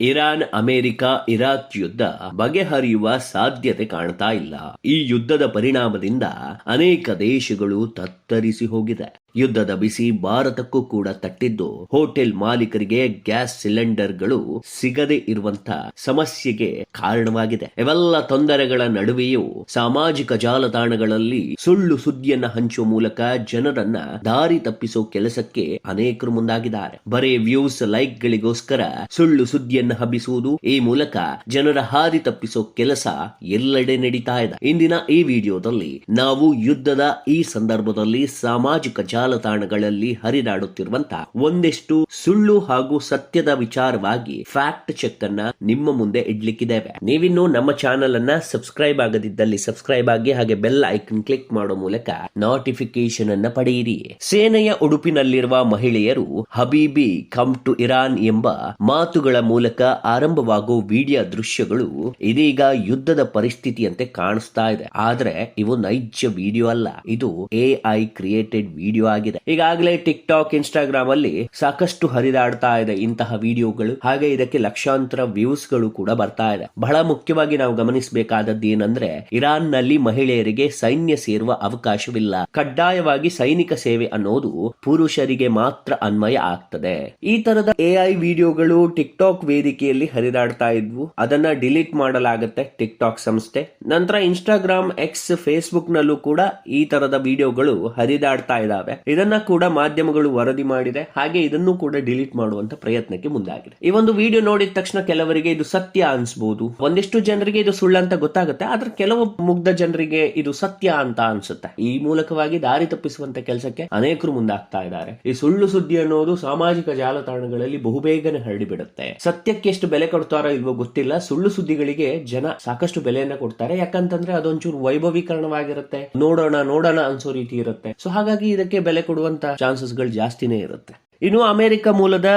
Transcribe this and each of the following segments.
Iran America Iraq ಯುದ್ಧ ಬಗೆಹರಿಯುವ ಸಾಧ್ಯತೆ ಕಾಣ್ತಾ ಇಲ್ಲ. ಈ ಯುದ್ಧದ ಪರಿಣಾಮದಿಂದ ಅನೇಕ ದೇಶಗಳು ತತ್ತರಿಸಿ ಹೋಗಿದೆ. ಯುದ್ಧದ ಬಿಸಿ ಭಾರತಕ್ಕೂ ಕೂಡ ತಟ್ಟಿದ್ದು ಹೋಟೆಲ್ ಮಾಲೀಕರಿಗೆ ಗ್ಯಾಸ್ ಸಿಲಿಂಡರ್ಗಳು ಸಿಗದೆ ಇರುವಂತ ಸಮಸ್ಯೆಗೆ ಕಾರಣವಾಗಿದೆ. ಇವೆಲ್ಲ ತೊಂದರೆಗಳ ನಡುವೆಯೂ ಸಾಮಾಜಿಕ ಜಾಲತಾಣಗಳಲ್ಲಿ ಸುಳ್ಳು ಸುದ್ದಿಯನ್ನ ಹಂಚುವ ಮೂಲಕ ಜನರನ್ನ ದಾರಿ ತಪ್ಪಿಸೋ ಕೆಲಸಕ್ಕೆ ಅನೇಕರು ಮುಂದಾಗಿದ್ದಾರೆ. ಬರೇ ವ್ಯೂಸ್ ಲೈಕ್ ಗಳಿಗೋಸ್ಕರ ಸುಳ್ಳು ಸುದ್ದಿಯನ್ನ ಹಬ್ಬಿಸುವುದು, ಈ ಮೂಲಕ ಜನರ ಹಾದಿ ತಪ್ಪಿಸೋ ಕೆಲಸ ಎಲ್ಲೆಡೆ ನಡೀತಾ ಇದೆ. ಇಂದಿನ ಈ ವಿಡಿಯೋದಲ್ಲಿ ನಾವು ಯುದ್ಧದ ಈ ಸಂದರ್ಭದಲ್ಲಿ ಸಾಮಾಜಿಕ ಜಾಲತಾಣಗಳಲ್ಲಿ ಹರಿದಾಡುತ್ತಿರುವಂತಹ ಒಂದಿಷ್ಟು ಸುಳ್ಳು ಹಾಗೂ ಸತ್ಯದ ವಿಚಾರವಾಗಿ ಫ್ಯಾಕ್ಟ್ ಚೆಕ್ ಅನ್ನ ನಿಮ್ಮ ಮುಂದೆ ಇಡ್ಲಿಕ್ಕಿದ್ದೇವೆ. ನೀವಿನ್ನು ನಮ್ಮ ಚಾನೆಲ್ ಅನ್ನ ಸಬ್ಸ್ಕ್ರೈಬ್ ಆಗದಿದ್ದಲ್ಲಿ ಸಬ್ಸ್ಕ್ರೈಬ್ ಆಗಿ, ಹಾಗೆ ಬೆಲ್ ಐಕನ್ ಕ್ಲಿಕ್ ಮಾಡೋ ಮೂಲಕ ನೋಟಿಫಿಕೇಶನ್ ಅನ್ನ ಪಡೆಯಿರಿ. ಸೇನೆಯ ಉಡುಪಿನಲ್ಲಿರುವ ಮಹಿಳೆಯರು ಹಬೀಬಿ ಕಮ್ ಟು ಇರಾನ್ ಎಂಬ ಮಾತುಗಳ ಮೂಲಕ ಆರಂಭವಾಗುವ ವಿಡಿಯೋ ದೃಶ್ಯಗಳು ಇದೀಗ ಯುದ್ಧದ ಪರಿಸ್ಥಿತಿಯಂತೆ ಕಾಣಿಸ್ತಾ ಇದೆ. ಆದ್ರೆ ಇವು ನೈಜ ವಿಡಿಯೋ ಅಲ್ಲ, ಇದು AI ಕ್ರಿಯೇಟೆಡ್ ವಿಡಿಯೋ ಆಗಿದೆ. ಈಗಾಗಲೇ ಟಿಕ್ ಟಾಕ್, ಇನ್ಸ್ಟಾಗ್ರಾಮ್ ಅಲ್ಲಿ ಸಾಕಷ್ಟು ಹರಿದಾಡ್ತಾ ಇದೆ ಇಂತಹ ವಿಡಿಯೋಗಳು. ಹಾಗೆ ಇದಕ್ಕೆ ಲಕ್ಷಾಂತರ ವ್ಯೂಸ್ ಗಳು ಕೂಡ ಬರ್ತಾ ಇದೆ. ಬಹಳ ಮುಖ್ಯವಾಗಿ ನಾವು ಗಮನಿಸಬೇಕಾದದ್ದು ಏನಂದ್ರೆ, ಇರಾನ್ ನಲ್ಲಿ ಮಹಿಳೆಯರಿಗೆ ಸೈನ್ಯ ಸೇರುವ ಅವಕಾಶವಿಲ್ಲ. ಕಡ್ಡಾಯವಾಗಿ ಸೈನಿಕ ಸೇವೆ ಅನ್ನೋದು ಪುರುಷರಿಗೆ ಮಾತ್ರ ಅನ್ವಯ ಆಗ್ತದೆ. ಈ ತರದ AI ವಿಡಿಯೋಗಳು ಟಿಕ್ ಟಾಕ್ ವೇದಿಕೆಯಲ್ಲಿ ಹರಿದಾಡ್ತಾ ಇದ್ವು. ಅದನ್ನ ಡಿಲೀಟ್ ಮಾಡಲಾಗುತ್ತೆ ಟಿಕ್ ಟಾಕ್ ಸಂಸ್ಥೆ. ನಂತರ ಇನ್ಸ್ಟಾಗ್ರಾಮ್, ಎಕ್ಸ್, ಫೇಸ್ಬುಕ್ ನಲ್ಲೂ ಕೂಡ ಈ ತರದ ವಿಡಿಯೋಗಳು ಹರಿದಾಡ್ತಾ ಇದಾವೆ. ಇದನ್ನ ಕೂಡ ಮಾಧ್ಯಮಗಳು ವರದಿ ಮಾಡಿದೆ. ಹಾಗೆ ಇದನ್ನು ಕೂಡ ಡಿಲೀಟ್ ಮಾಡುವಂತ ಪ್ರಯತ್ನಕ್ಕೆ ಮುಂದಾಗಿದೆ. ಈ ಒಂದು ವಿಡಿಯೋ ನೋಡಿದ ತಕ್ಷಣ ಕೆಲವರಿಗೆ ಇದು ಸತ್ಯ ಅನ್ಸಬಹುದು, ಒಂದಿಷ್ಟು ಜನರಿಗೆ ಇದು ಸುಳ್ಳಂತ ಗೊತ್ತಾಗುತ್ತೆ. ಆದ್ರೆ ಕೆಲವು ಮುಗ್ಧ ಜನರಿಗೆ ಇದು ಸತ್ಯ ಅಂತ ಅನ್ಸುತ್ತೆ. ಈ ಮೂಲಕವಾಗಿ ದಾರಿ ತಪ್ಪಿಸುವಂತ ಕೆಲಸಕ್ಕೆ ಅನೇಕರು ಮುಂದಾಗ್ತಾ ಇದ್ದಾರೆ. ಈ ಸುಳ್ಳು ಸುದ್ದಿ ಅನ್ನೋದು ಸಾಮಾಜಿಕ ಜಾಲತಾಣಗಳಲ್ಲಿ ಬಹುಬೇಗನೆ ಹರಡಿಬಿಡುತ್ತೆ. ಸತ್ಯಕ್ಕೆ ಎಷ್ಟು ಬೆಲೆ ಕೊಡ್ತಾರೋ ಇಲ್ವೋ ಗೊತ್ತಿಲ್ಲ, ಸುಳ್ಳು ಸುದ್ದಿಗಳಿಗೆ ಜನ ಸಾಕಷ್ಟು ಬೆಲೆಯನ್ನ ಕೊಡ್ತಾರೆ. ಯಾಕಂತಂದ್ರೆ ಅದೊಂಚೂರು ವೈಭವೀಕರಣವಾಗಿರುತ್ತೆ, ನೋಡೋಣ ಅನ್ಸೋ ರೀತಿ ಇರುತ್ತೆ. ಸೊ ಹಾಗಾಗಿ ಇದಕ್ಕೆ ಬೆಲೆ ಕೊಡುವಂತ ಚಾನ್ಸಸ್ ಗಳು ಜಾಸ್ತಿನೇ ಇರುತ್ತೆ. ಇನ್ನು ಅಮೆರಿಕ ಮೂಲದ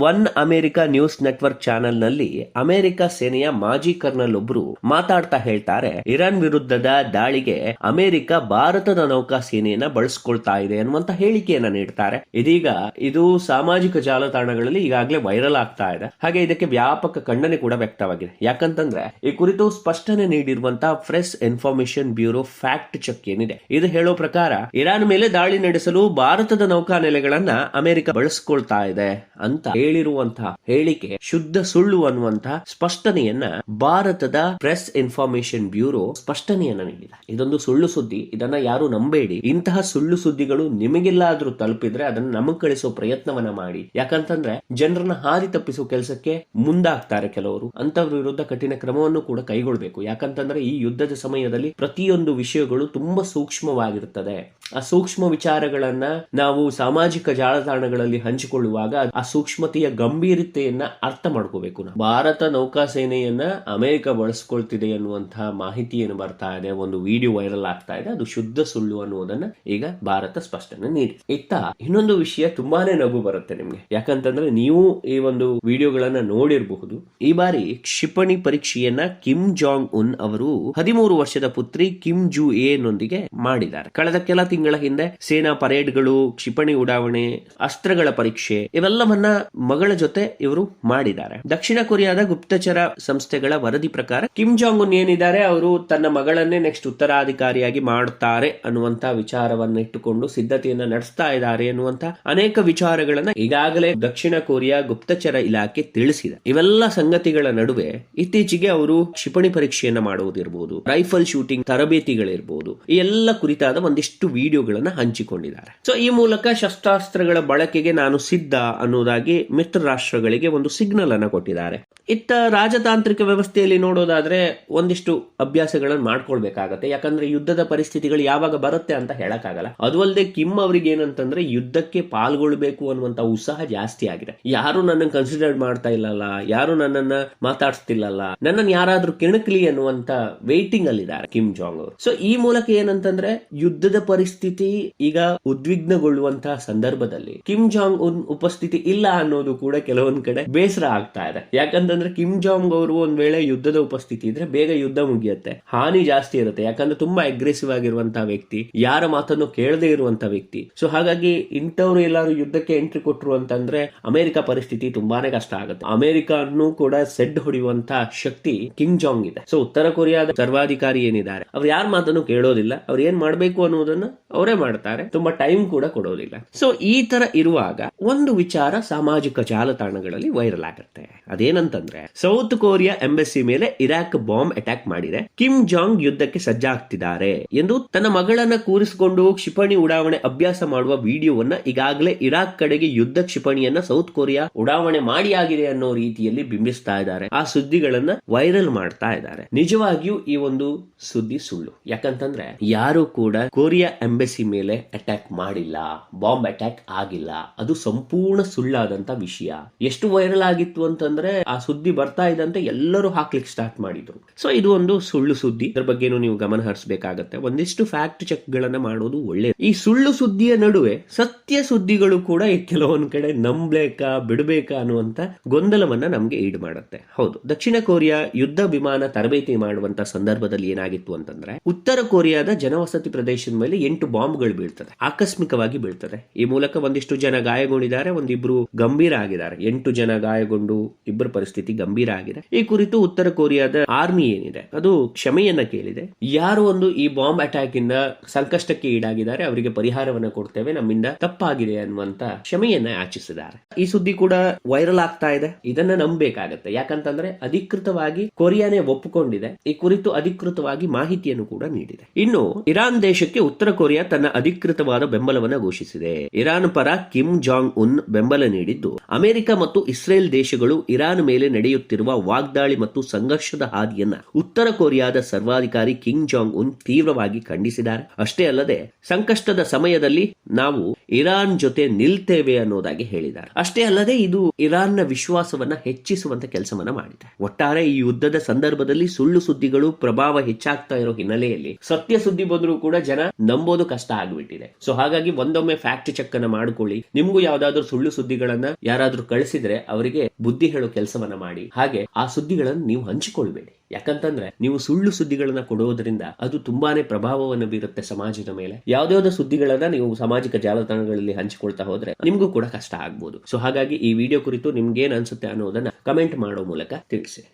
one America news network channel ನಲ್ಲಿ ಅಮೆರಿಕ ಸೇನೆಯ ಮಾಜಿ ಕರ್ನಲ್ ಒಬ್ರು ಮಾತಾಡ್ತಾ ಹೇಳ್ತಾರೆ, ಇರಾನ್ ವಿರುದ್ಧದ ದಾಳಿಗೆ ಅಮೆರಿಕ ಭಾರತದ ನೌಕಾ ಸೇನೆಯನ್ನ ಬಳಸ್ಕೊಳ್ತಾ ಇದೆ ಅನ್ನುವಂತ ಹೇಳಿಕೆಯನ್ನ ನೀಡ್ತಾರೆ. ಇದೀಗ ಇದು ಸಾಮಾಜಿಕ ಜಾಲತಾಣಗಳಲ್ಲಿ ಈಗಾಗಲೇ ವೈರಲ್ ಆಗ್ತಾ ಇದೆ. ಹಾಗೆ ಇದಕ್ಕೆ ವ್ಯಾಪಕ ಖಂಡನೆ ಕೂಡ ವ್ಯಕ್ತವಾಗಿದೆ. ಯಾಕಂತಂದ್ರೆ ಈ ಕುರಿತು ಸ್ಪಷ್ಟನೆ ನೀಡಿರುವಂತಹ press information bureau fact check ಏನಿದೆ, ಇದು ಹೇಳೋ ಪ್ರಕಾರ ಇರಾನ್ ಮೇಲೆ ದಾಳಿ ನಡೆಸಲು ಭಾರತದ ನೌಕಾ ನೆಲೆಗಳನ್ನ ಅಮೆರಿಕ ಬಳಸ್ಕೊಳ್ತಾ ಇದೆ ಅಂತ ಹೇಳಿರುವಂತಹ ಹೇಳಿಕೆ ಶುದ್ಧ ಸುಳ್ಳು ಅನ್ನುವಂತಹ ಸ್ಪಷ್ಟನೆಯನ್ನ ಭಾರತದ ಪ್ರೆಸ್ ಇನ್ಫಾರ್ಮೇಶನ್ ಬ್ಯೂರೋ ಸ್ಪಷ್ಟನೆಯನ್ನ ನೀಡಿದೆ. ಇದೊಂದು ಸುಳ್ಳು ಸುದ್ದಿ, ಇದನ್ನ ಯಾರು ನಂಬೇಡಿ. ಇಂತಹ ಸುಳ್ಳು ಸುದ್ದಿಗಳು ನಿಮಗೆಲ್ಲಾದ್ರೂ ತಲುಪಿದ್ರೆ ಅದನ್ನ ನಮಗ್ ಕಳಿಸೋ ಪ್ರಯತ್ನವನ್ನ ಮಾಡಿ. ಯಾಕಂತಂದ್ರೆ ಜನರನ್ನ ಹಾದಿ ತಪ್ಪಿಸೋ ಕೆಲಸಕ್ಕೆ ಮುಂದಾಗ್ತಾರೆ ಕೆಲವರು. ಅಂತವ್ರ ವಿರುದ್ಧ ಕಠಿಣ ಕ್ರಮವನ್ನು ಕೂಡ ಕೈಗೊಳ್ಳಬೇಕು. ಯಾಕಂತಂದ್ರೆ ಈ ಯುದ್ಧದ ಸಮಯದಲ್ಲಿ ಪ್ರತಿಯೊಂದು ವಿಷಯಗಳು ತುಂಬಾ ಸೂಕ್ಷ್ಮವಾಗಿರುತ್ತದೆ. ಆ ಸೂಕ್ಷ್ಮ ವಿಚಾರಗಳನ್ನ ನಾವು ಸಾಮಾಜಿಕ ಜಾಲತಾಣಗಳಲ್ಲಿ ಹಂಚಿಕೊಳ್ಳುವಾಗ ಆ ಸೂಕ್ಷ್ಮತೆಯ ಗಂಭೀರತೆಯನ್ನ ಅರ್ಥ ಮಾಡ್ಕೋಬೇಕು. ಭಾರತ ನೌಕಾ ಸೇನೆಯನ್ನ ಅಮೆರಿಕ ಬಳಸ್ಕೊಳ್ತಿದೆ ಅನ್ನುವಂತಹ ಮಾಹಿತಿ ಏನು ಬರ್ತಾ ಇದೆ, ಒಂದು ವಿಡಿಯೋ ವೈರಲ್ ಆಗ್ತಾ ಇದೆ, ಅದು ಶುದ್ಧ ಸುಳ್ಳು ಅನ್ನುವುದನ್ನ ಈಗ ಭಾರತ ಸ್ಪಷ್ಟನೆ ನೀಡಿ. ಇತ್ತ ಇನ್ನೊಂದು ವಿಷಯ ತುಂಬಾನೇ ನಗು ಬರುತ್ತೆ ನಿಮ್ಗೆ. ಯಾಕಂತಂದ್ರೆ ನೀವು ಈ ಒಂದು ವಿಡಿಯೋಗಳನ್ನ ನೋಡಿರಬಹುದು. ಈ ಬಾರಿ ಕ್ಷಿಪಣಿ ಪರೀಕ್ಷೆಯನ್ನ ಕಿಮ್ ಜಾಂಗ್ ಉನ್ ಅವರು 13 ವರ್ಷದ ಪುತ್ರಿ ಕಿಮ್ ಜೂ ಎ ನೊಂದಿಗೆ ಮಾಡಿದ್ದಾರೆ. ಕಳೆದ ಕೆಲ ತಿಂಗಳ ಹಿಂದೆ ಸೇನಾ ಪರೇಡ್ಗಳು, ಕ್ಷಿಪಣಿ ಉಡಾವಣೆ, ಅಸ್ತ್ರಗಳ ಪರೀಕ್ಷೆ ಇವೆಲ್ಲವನ್ನ ಮಗಳ ಜೊತೆ ಇವರು ಮಾಡಿದ್ದಾರೆ. ದಕ್ಷಿಣ ಕೊರಿಯಾದ ಗುಪ್ತಚರ ಸಂಸ್ಥೆಗಳ ವರದಿ ಪ್ರಕಾರ ಕಿಮ್ ಜಾಂಗ್ ಉನ್ ಏನಿದ್ದಾರೆ, ಅವರು ತನ್ನ ಮಗಳನ್ನೇ ನೆಕ್ಸ್ಟ್ ಉತ್ತರಾಧಿಕಾರಿಯಾಗಿ ಮಾಡುತ್ತಾರೆ ಅನ್ನುವಂತ ವಿಚಾರವನ್ನ ಇಟ್ಟುಕೊಂಡು ಸಿದ್ಧತೆಯನ್ನ ನಡೆಸ್ತಾ ಇದ್ದಾರೆ ಅನ್ನುವಂತ ಅನೇಕ ವಿಚಾರಗಳನ್ನ ಈಗಾಗಲೇ ದಕ್ಷಿಣ ಕೊರಿಯಾ ಗುಪ್ತಚರ ಇಲಾಖೆ ತಿಳಿಸಿದೆ. ಇವೆಲ್ಲ ಸಂಗತಿಗಳ ನಡುವೆ ಇತ್ತೀಚೆಗೆ ಅವರು ಕ್ಷಿಪಣಿ ಪರೀಕ್ಷೆಯನ್ನ ಮಾಡುವುದಿರಬಹುದು, ರೈಫಲ್ ಶೂಟಿಂಗ್ ತರಬೇತಿಗಳಿರಬಹುದು, ಈ ಎಲ್ಲ ಕುರಿತಾದ ಒಂದಿಷ್ಟು ವಿಡಿಯೋಗಳನ್ನ ಹಂಚಿಕೊಂಡಿದ್ದಾರೆ. ಸೊ ಈ ಮೂಲಕ ಶಸ್ತ್ರಾಸ್ತ್ರಗಳ ಬಳಕೆಗೆ ನಾನು ಸಿದ್ಧ ಅನ್ನೋದಾಗಿ ಮಿತ್ರ ರಾಷ್ಟ್ರಗಳಿಗೆ ಒಂದು ಸಿಗ್ನಲ್ ಅನ್ನ ಕೊಟ್ಟಿದ್ದಾರೆ. ಇತ್ತ ರಾಜತಾಂತ್ರಿಕ ವ್ಯವಸ್ಥೆಯಲ್ಲಿ ನೋಡೋದಾದ್ರೆ ಒಂದಿಷ್ಟು ಅಭ್ಯಾಸಗಳನ್ನು ಮಾಡ್ಕೊಳ್ಬೇಕಾಗತ್ತೆ. ಯಾಕಂದ್ರೆ ಯುದ್ಧದ ಪರಿಸ್ಥಿತಿಗಳು ಯಾವಾಗ ಬರುತ್ತೆ ಅಂತ ಹೇಳಕ್ಕಾಗಲ್ಲ. ಅದು ಅಲ್ಲದೆ ಕಿಮ್ ಅವ್ರಿಗೆ ಏನಂತಂದ್ರೆ ಯುದ್ಧಕ್ಕೆ ಪಾಲ್ಗೊಳ್ಬೇಕು ಅನ್ನುವಂತ ಉತ್ಸಾಹ ಜಾಸ್ತಿ ಆಗಿದೆ. ಯಾರು ನನ್ನನ್ನು ಕನ್ಸಿಡರ್ ಮಾಡ್ತಾ ಇಲ್ಲಲ್ಲ, ಯಾರು ನನ್ನನ್ನ ಮಾತಾಡ್ತಿಲ್ಲಲ್ಲ, ನನ್ನನ್ನು ಯಾರಾದ್ರೂ ಕೆಣಕಲಿ ಅನ್ನುವಂತ ವೇಟಿಂಗ್ ಅಲ್ಲಿದ್ದಾರೆ ಕಿಮ್ ಜಾಂಗ್ ಅವರು. ಸೊ ಈ ಮೂಲಕ ಏನಂತಂದ್ರೆ ಯುದ್ಧದ ಪರಿಸ್ಥಿತಿ ಈಗ ಉದ್ವಿಗ್ನಗೊಳ್ಳುವಂತಹ ಸಂದರ್ಭದಲ್ಲಿ ಕಿಮ್ ಜಾಂಗ್ ಜಾಂಗ್ ಉನ್ ಉಪಸ್ಥಿತಿ ಇಲ್ಲ ಅನ್ನೋದು ಕೂಡ ಕೆಲವೊಂದ್ ಕಡೆ ಬೇಸರ ಆಗ್ತಾ ಇದೆ. ಯಾಕಂತಂದ್ರೆ ಕಿಮ್ ಜಾಂಗ್ ಅವರು ಒಂದ್ ವೇಳೆ ಯುದ್ಧದ ಉಪಸ್ಥಿತಿ ಇದ್ರೆ ಬೇಗ ಯುದ್ಧ ಮುಗಿಯುತ್ತೆ, ಹಾನಿ ಜಾಸ್ತಿ ಇರುತ್ತೆ. ಯಾಕಂದ್ರೆ ತುಂಬಾ ಅಗ್ರೆಸಿವ್ ಆಗಿರುವಂತಹ ವ್ಯಕ್ತಿ, ಯಾರ ಮಾತನ್ನು ಕೇಳದೆ ಇರುವಂತಹ ವ್ಯಕ್ತಿ. ಸೊ ಹಾಗಾಗಿ ಇಂಥವ್ರು ಎಲ್ಲಾರು ಯುದ್ಧಕ್ಕೆ ಎಂಟ್ರಿ ಕೊಟ್ರು ಅಂತಂದ್ರೆ ಅಮೆರಿಕ ಪರಿಸ್ಥಿತಿ ತುಂಬಾನೇ ಕಷ್ಟ ಆಗುತ್ತೆ. ಅಮೆರಿಕನ್ನು ಕೂಡ ಸೆಡ್ ಹೊಡೆಯುವಂತ ಶಕ್ತಿ ಕಿಮ್ ಜಾಂಗ್ ಇದೆ. ಸೊ ಉತ್ತರ ಕೊರಿಯಾದ ಸರ್ವಾಧಿಕಾರಿ ಏನಿದ್ದಾರೆ ಅವ್ರು ಯಾರ ಮಾತನ್ನು ಕೇಳೋದಿಲ್ಲ, ಅವ್ರು ಏನ್ ಮಾಡ್ಬೇಕು ಅನ್ನೋದನ್ನ ಅವರೇ ಮಾಡ್ತಾರೆ, ತುಂಬಾ ಟೈಮ್ ಕೂಡ ಕೊಡೋದಿಲ್ಲ. ಸೊ ಈ ತರ ಇರುವಾಗ ಒಂದು ವಿಚಾರ ಸಾಮಾಜಿಕ ಜಾಲತಾಣಗಳಲ್ಲಿ ವೈರಲ್ ಆಗುತ್ತೆ. ಅದೇನಂತಂದ್ರೆ ಸೌತ್ ಕೊರಿಯಾ ಎಂಬಸಿ ಮೇಲೆ ಇರಾಕ್ ಬಾಂಬ್ ಅಟ್ಯಾಕ್ ಮಾಡಿದೆ, ಕಿಮ್ ಜಾಂಗ್ ಯುದ್ಧಕ್ಕೆ ಸಜ್ಜಾಗ್ತಿದ್ದಾರೆ ಎಂದು ತನ್ನ ಮಗಳನ್ನ ಕೂರಿಸಿಕೊಂಡು ಕ್ಷಿಪಣಿ ಉಡಾವಣೆ ಅಭ್ಯಾಸ ಮಾಡುವ ವಿಡಿಯೋವನ್ನ ಈಗಾಗಲೇ ಇರಾಕ್ ಕಡೆಗೆ ಯುದ್ಧ ಕ್ಷಿಪಣಿಯನ್ನ ಸೌತ್ ಕೊರಿಯಾ ಉಡಾವಣೆ ಮಾಡಿ ಆಗಿದೆ ಅನ್ನೋ ರೀತಿಯಲ್ಲಿ ಬಿಂಬಿಸ್ತಾ ಇದ್ದಾರೆ. ಆ ಸುದ್ದಿಗಳನ್ನ ವೈರಲ್ ಮಾಡ್ತಾ ಇದ್ದಾರೆ. ನಿಜವಾಗಿಯೂ ಈ ಒಂದು ಸುದ್ದಿ ಸುಳ್ಳು. ಯಾಕಂತಂದ್ರೆ ಯಾರು ಕೂಡ ಕೊರಿಯಾ ಎಂಬಸಿ ಮೇಲೆ ಅಟ್ಯಾಕ್ ಮಾಡಿಲ್ಲ, ಬಾಂಬ್ ಅಟ್ಯಾಕ್ ಆಗಿಲ್ಲ. ಅದು ಸಂಪೂರ್ಣ ಸುಳ್ಳಾದಂತ ವಿಷಯ. ಎಷ್ಟು ವೈರಲ್ ಆಗಿತ್ತು ಅಂತಂದ್ರೆ ಆ ಸುದ್ದಿ ಬರ್ತಾ ಇದ್ದಂತೆ ಎಲ್ಲರೂ ಹಾಕ್ಲಿಕ್ಕೆ ಸ್ಟಾರ್ಟ್ ಮಾಡಿದ್ರು. ಸೊ ಇದು ಒಂದು ಸುಳ್ಳು ಸುದ್ದಿ. ಇದ್ರ ಬಗ್ಗೆನೂ ನೀವು ಗಮನ ಹರಿಸಬೇಕಾಗತ್ತೆ. ಒಂದಿಷ್ಟು ಫ್ಯಾಕ್ಟ್ ಚೆಕ್ ಗಳನ್ನ ಮಾಡೋದು ಒಳ್ಳೆಯದು. ಈ ಸುಳ್ಳು ಸುದ್ದಿಯ ನಡುವೆ ಸತ್ಯ ಸುದ್ದಿಗಳು ಕೂಡ ಕೆಲವೊಂದ್ ಕಡೆ ನಂಬಬೇಕಾ ಬಿಡಬೇಕಾ ಅನ್ನುವಂತ ಗೊಂದಲವನ್ನ ನಮ್ಗೆ ಈಡು ಮಾಡುತ್ತೆ. ಹೌದು, ದಕ್ಷಿಣ ಕೊರಿಯಾ ಯುದ್ಧ ವಿಮಾನ ತರಬೇತಿ ಮಾಡುವಂತ ಸಂದರ್ಭದಲ್ಲಿ ಏನಾಗಿತ್ತು ಅಂತಂದ್ರೆ ಉತ್ತರ ಕೊರಿಯಾದ ಜನವಸತಿ ಪ್ರದೇಶದ ಮೇಲೆ 8 ಬಾಂಬ್ಗಳು ಬೀಳ್ತದೆ, ಆಕಸ್ಮಿಕವಾಗಿ ಬೀಳ್ತದೆ. ಈ ಮೂಲಕ ಒಂದಿಷ್ಟು ಜನ ಗಾಯಗೊಂಡಿದ್ದಾರೆ, ಒಂದಿಬ್ರು ಗಂಭೀರ ಆಗಿದ್ದಾರೆ. 8 ಜನ ಗಾಯಗೊಂಡು ಇಬ್ಬರ ಪರಿಸ್ಥಿತಿ ಗಂಭೀರ ಆಗಿದೆ. ಈ ಕುರಿತು ಉತ್ತರ ಕೊರಿಯಾದ ಆರ್ಮಿ ಏನಿದೆ ಅದು ಕ್ಷಮೆಯನ್ನ ಕೇಳಿದೆ. ಯಾರು ಒಂದು ಈ ಬಾಂಬ್ ಅಟ್ಯಾಕ್ ಇಂದ ಸಂಕಷ್ಟಕ್ಕೆ ಈಡಾಗಿದ್ದಾರೆ ಅವರಿಗೆ ಪರಿಹಾರವನ್ನ ಕೊಡ್ತೇವೆ, ನಮ್ಮಿಂದ ತಪ್ಪಾಗಿದೆ ಅನ್ನುವಂತ ಕ್ಷಮೆಯನ್ನ ಯಾಚಿಸಿದ್ದಾರೆ. ಈ ಸುದ್ದಿ ಕೂಡ ವೈರಲ್ ಆಗ್ತಾ ಇದೆ. ಇದನ್ನ ನಂಬಬೇಕಾಗತ್ತೆ. ಯಾಕಂತಂದ್ರೆ ಅಧಿಕೃತವಾಗಿ ಕೊರಿಯಾನೇ ಒಪ್ಪಿಕೊಂಡಿದೆ, ಈ ಕುರಿತು ಅಧಿಕೃತವಾಗಿ ಮಾಹಿತಿಯನ್ನು ಕೂಡ ನೀಡಿದೆ. ಇನ್ನು ಇರಾನ್ ದೇಶಕ್ಕೆ ಉತ್ತರ ಕೊರಿಯಾ ತನ್ನ ಅಧಿಕೃತವಾದ ಬೆಂಬಲವನ್ನು ಘೋಷಿಸಿದೆ. ಇರಾನ್ ಪರ ಕಿಮ್ ಜಾಂಗ್ ಉನ್ ಬೆಂಬಲ ನೀಡಿದ್ದು, ಅಮೆರಿಕ ಮತ್ತು ಇಸ್ರೇಲ್ ದೇಶಗಳು ಇರಾನ್ ಮೇಲೆ ನಡೆಯುತ್ತಿರುವ ವಾಗ್ದಾಳಿ ಮತ್ತು ಸಂಘರ್ಷದ ಹಾದಿಯನ್ನ ಉತ್ತರ ಕೊರಿಯಾದ ಸರ್ವಾಧಿಕಾರಿ ಕಿಮ್ ಜಾಂಗ್ ಉನ್ ತೀವ್ರವಾಗಿ ಖಂಡಿಸಿದ್ದಾರೆ. ಅಷ್ಟೇ ಅಲ್ಲದೆ ಸಂಕಷ್ಟದ ಸಮಯದಲ್ಲಿ ನಾವು ಇರಾನ್ ಜೊತೆ ನಿಲ್ತೇವೆ ಅನ್ನೋದಾಗಿ ಹೇಳಿದ್ದಾರೆ. ಅಷ್ಟೇ ಅಲ್ಲದೆ ಇದು ಇರಾನ್ನ ವಿಶ್ವಾಸವನ್ನ ಹೆಚ್ಚಿಸುವಂತ ಕೆಲಸವನ್ನ ಮಾಡಿದೆ. ಒಟ್ಟಾರೆ ಈ ಯುದ್ಧದ ಸಂದರ್ಭದಲ್ಲಿ ಸುಳ್ಳು ಸುದ್ದಿಗಳು ಪ್ರಭಾವ ಹೆಚ್ಚಾಗ್ತಾ ಇರೋ ಹಿನ್ನೆಲೆಯಲ್ಲಿ ಸತ್ಯ ಸುದ್ದಿ ಬಂದರೂ ಕೂಡ ಜನ ನಂಬೋದು ಕಷ್ಟ ಆಗ್ಬಿಟ್ಟಿದೆ. ಸೊ ಹಾಗಾಗಿ ಒಂದೊಮ್ಮೆ ಫ್ಯಾಕ್ಟ್ ಚೆಕ್ ಅನ್ನ ಮಾಡ್ಕೊಳ್ಳಿ. ನಿಮ್ಗೂ ಯಾವ್ದಾದ್ರು ಸುಳ್ಳು ಸುದ್ದಿಗಳನ್ನ ಯಾರಾದ್ರೂ ಕಳಿಸಿದ್ರೆ ಅವರಿಗೆ ಬುದ್ಧಿ ಹೇಳೋ ಕೆಲಸವನ್ನ ಮಾಡಿ. ಹಾಗೆ ಆ ಸುದ್ದಿಗಳನ್ನು ನೀವು ಹಂಚಿಕೊಳ್ಬೇಡಿ. ಯಾಕಂತಂದ್ರೆ ನೀವು ಸುಳ್ಳು ಸುದ್ದಿಗಳನ್ನ ಕೊಡೋದ್ರಿಂದ ಅದು ತುಂಬಾನೇ ಪ್ರಭಾವವನ್ನು ಬೀರುತ್ತೆ ಸಮಾಜದ ಮೇಲೆ. ಯಾವ್ದಾವ್ದೋ ಸುದ್ದಿಗಳನ್ನ ನೀವು ಸಾಮಾಜಿಕ ಜಾಲತಾಣಗಳಲ್ಲಿ ಹಂಚಿಕೊಳ್ತಾ ಹೋದ್ರೆ ನಿಮ್ಗೂ ಕೂಡ ಕಷ್ಟ ಆಗ್ಬೋದು. ಸೊ ಹಾಗಾಗಿ ಈ ವಿಡಿಯೋ ಕುರಿತು ನಿಮ್ಗೆ ಏನ್ ಅನ್ಸುತ್ತೆ ಅನ್ನೋದನ್ನ ಕಮೆಂಟ್ ಮಾಡೋ ಮೂಲಕ ತಿಳಿಸಿ.